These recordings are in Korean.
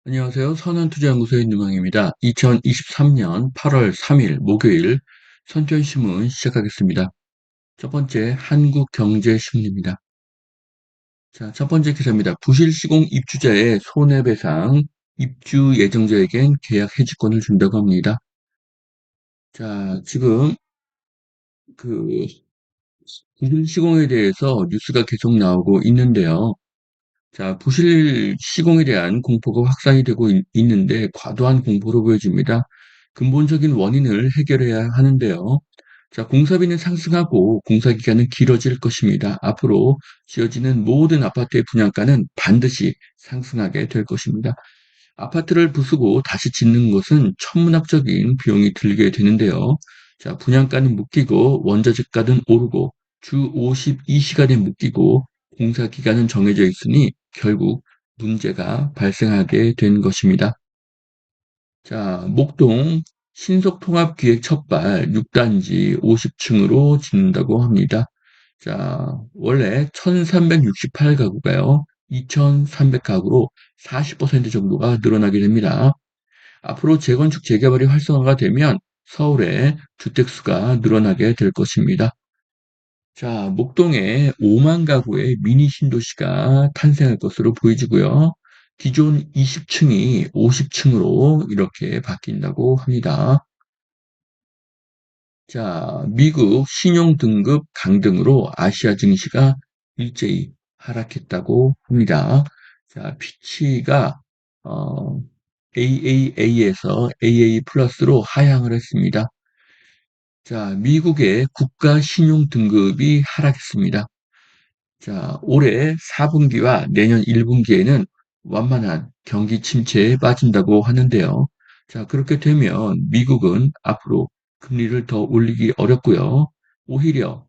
안녕하세요. 선한투자연구소의 누망입니다. 2023년 8월 3일 목요일 선전신문 시작하겠습니다. 첫 번째 한국경제신문입니다. 자, 첫 번째 기사입니다. 부실시공 입주자의 손해배상, 입주 예정자에겐 계약 해지권을 준다고 합니다. 자, 지금 그 부실시공에 대해서 뉴스가 계속 나오고 있는데요. 자, 부실 시공에 대한 공포가 확산이 되고 있는데 과도한 공포로 보여집니다. 근본적인 원인을 해결해야 하는데요. 자, 공사비는 상승하고 공사 기간은 길어질 것입니다. 앞으로 지어지는 모든 아파트의 분양가는 반드시 상승하게 될 것입니다. 아파트를 부수고 다시 짓는 것은 천문학적인 비용이 들게 되는데요. 자, 분양가는 묶이고 원자재가는 오르고 주 52시간에 묶이고 공사 기간은 정해져 있으니 결국 문제가 발생하게 된 것입니다. 자, 목동 신속통합기획 첫발 6단지 50층으로 짓는다고 합니다. 자, 원래 1368가구가요. 2300가구로 40% 정도가 늘어나게 됩니다. 앞으로 재건축 재개발이 활성화가 되면 서울의 주택수가 늘어나게 될 것입니다. 자, 목동에 5만 가구의 미니 신도시가 탄생할 것으로 보여지고요. 기존 20층이 50층으로 이렇게 바뀐다고 합니다. 자, 미국 신용 등급 강등으로 아시아 증시가 일제히 하락했다고 합니다. 자, 피치가 AAA에서 AA 플러스로 하향을 했습니다. 자, 미국의 국가 신용 등급이 하락했습니다. 자, 올해 4분기와 내년 1분기에는 완만한 경기 침체에 빠진다고 하는데요. 자, 그렇게 되면 미국은 앞으로 금리를 더 올리기 어렵고요. 오히려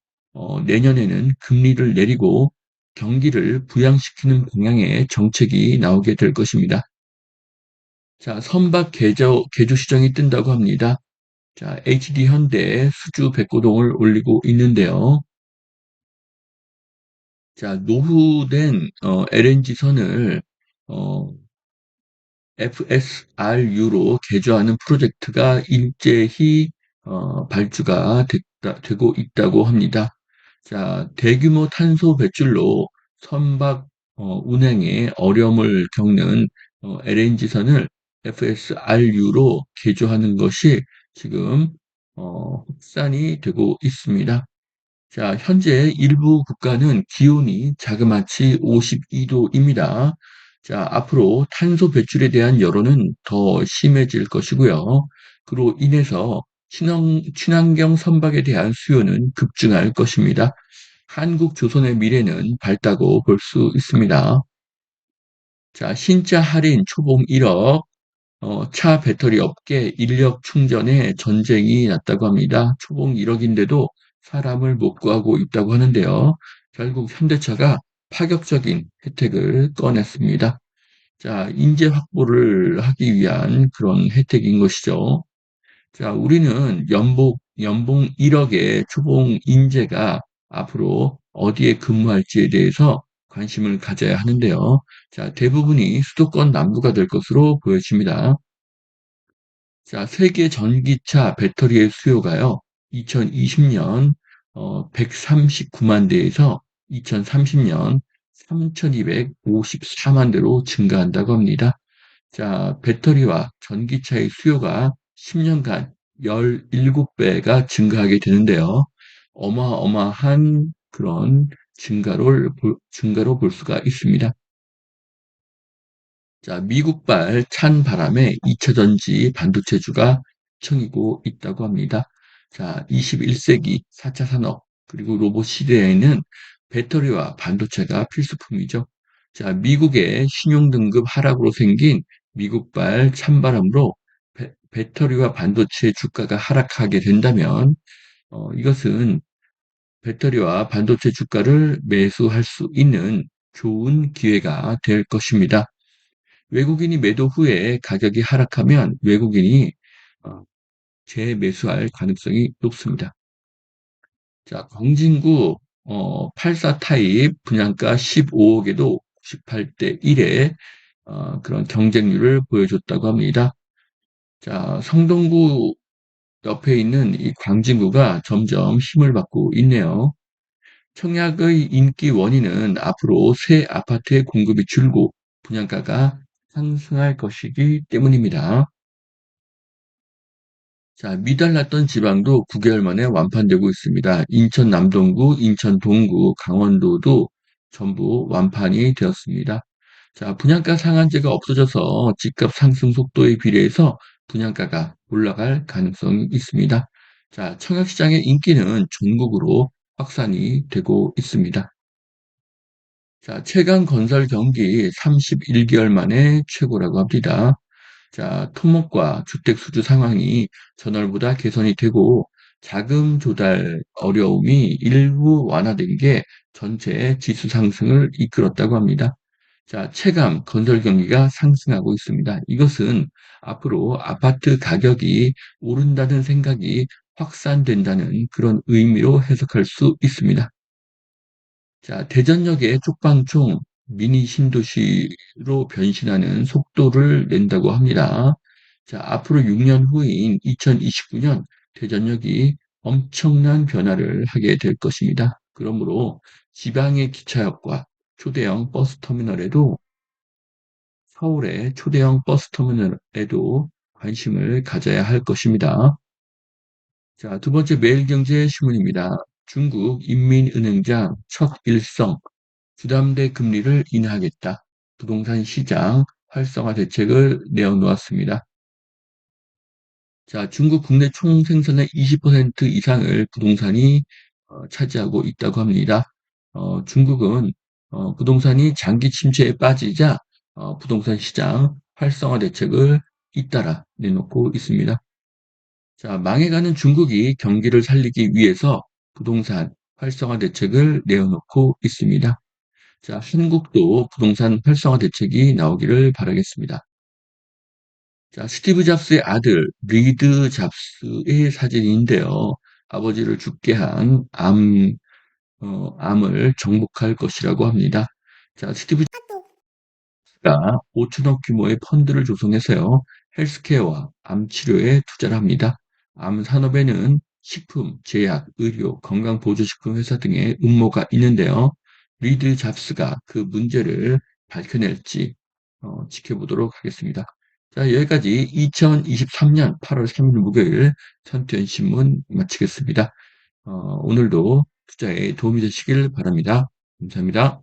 내년에는 금리를 내리고 경기를 부양시키는 방향의 정책이 나오게 될 것입니다. 자, 선박 개조 시장이 뜬다고 합니다. 자, HD 현대 수주 백고동을 올리고 있는데요. 자, 노후된 LNG선을 FSRU로 개조하는 프로젝트가 일제히 발주가 되고 있다고 합니다. 자, 대규모 탄소 배출로 선박 운행에 어려움을 겪는 LNG선을 FSRU로 개조하는 것이 지금 확산이 되고 있습니다. 자, 현재 일부 국가는 기온이 자그마치 52도입니다. 자, 앞으로 탄소 배출에 대한 여론은 더 심해질 것이고요. 그로 인해서 친환경 선박에 대한 수요는 급증할 것입니다. 한국 조선의 미래는 밝다고 볼 수 있습니다. 자, 신차 할인 초봉 1억, 차 배터리 업계 인력 충전에 전쟁이 났다고 합니다. 초봉 1억인데도 사람을 못 구하고 있다고 하는데요. 결국 현대차가 파격적인 혜택을 꺼냈습니다. 자, 인재 확보를 하기 위한 그런 혜택인 것이죠. 자, 우리는 연봉 1억의 초봉 인재가 앞으로 어디에 근무할지에 대해서 관심을 가져야 하는데요. 자, 대부분이 수도권 남부가 될 것으로 보여집니다. 자, 세계 전기차 배터리의 수요가요. 2020년 139만 대에서 2030년 3,254만 대로 증가한다고 합니다. 자, 배터리와 전기차의 수요가 10년간 17배가 증가하게 되는데요. 어마어마한 그런 증가로 볼 수가 있습니다. 자, 미국발 찬 바람에 2차 전지 반도체주가 청이고 있다고 합니다. 자, 21세기 4차 산업 그리고 로봇 시대에는 배터리와 반도체가 필수품이죠. 자, 미국의 신용 등급 하락으로 생긴 미국발 찬바람으로 배터리와 반도체 주가가 하락하게 된다면 이것은 배터리와 반도체 주가를 매수할 수 있는 좋은 기회가 될 것입니다. 외국인이 매도 후에 가격이 하락하면 외국인이 어, 재매수할 가능성이 높습니다. 자, 광진구 84 타입 분양가 15억에도 98대 1에 그런 경쟁률을 보여줬다고 합니다. 자, 성동구 옆에 있는 이 광진구가 점점 힘을 받고 있네요. 청약의 인기 원인은 앞으로 새 아파트의 공급이 줄고 분양가가 상승할 것이기 때문입니다. 자, 미달났던 지방도 9개월 만에 완판되고 있습니다. 인천 남동구, 인천 동구, 강원도도 전부 완판이 되었습니다. 자, 분양가 상한제가 없어져서 집값 상승 속도에 비례해서 분양가가 올라갈 가능성이 있습니다. 자, 청약시장의 인기는 전국으로 확산이 되고 있습니다. 자, 최강 건설 경기 31개월 만에 최고라고 합니다. 자, 토목과 주택 수주 상황이 전월보다 개선이 되고 자금 조달 어려움이 일부 완화된 게 전체 지수 상승을 이끌었다고 합니다. 자, 체감 건설 경기가 상승하고 있습니다. 이것은 앞으로 아파트 가격이 오른다는 생각이 확산된다는 그런 의미로 해석할 수 있습니다. 자, 대전역의 쪽방촌 미니 신도시로 변신하는 속도를 낸다고 합니다. 자, 앞으로 6년 후인 2029년 대전역이 엄청난 변화를 하게 될 것입니다. 그러므로 지방의 기차역과 초대형 버스 터미널에도 서울의 초대형 버스 터미널에도 관심을 가져야 할 것입니다. 자, 두 번째 매일경제 신문입니다. 중국 인민은행장 척일성 주담대 금리를 인하하겠다. 부동산 시장 활성화 대책을 내어놓았습니다. 자, 중국 국내 총생산의 20% 이상을 부동산이 차지하고 있다고 합니다. 중국은 부동산이 장기 침체에 빠지자 부동산 시장 활성화 대책을 잇따라 내놓고 있습니다. 자, 망해가는 중국이 경기를 살리기 위해서 부동산 활성화 대책을 내어놓고 있습니다. 자, 한국도 부동산 활성화 대책이 나오기를 바라겠습니다. 자, 스티브 잡스의 아들 리드 잡스의 사진인데요. 아버지를 죽게 한 암을 정복할 것이라고 합니다. 자, 스티브 잡스가 5천억 규모의 펀드를 조성해서요. 헬스케어와 암 치료에 투자를 합니다. 암 산업에는 식품, 제약, 의료, 건강보조식품 회사 등의 음모가 있는데요. 리드 잡스가 그 문제를 밝혀낼지 지켜보도록 하겠습니다. 자, 여기까지 2023년 8월 3일 목요일 선투연신문 마치겠습니다. 오늘도 투자에 도움이 되시길 바랍니다. 감사합니다.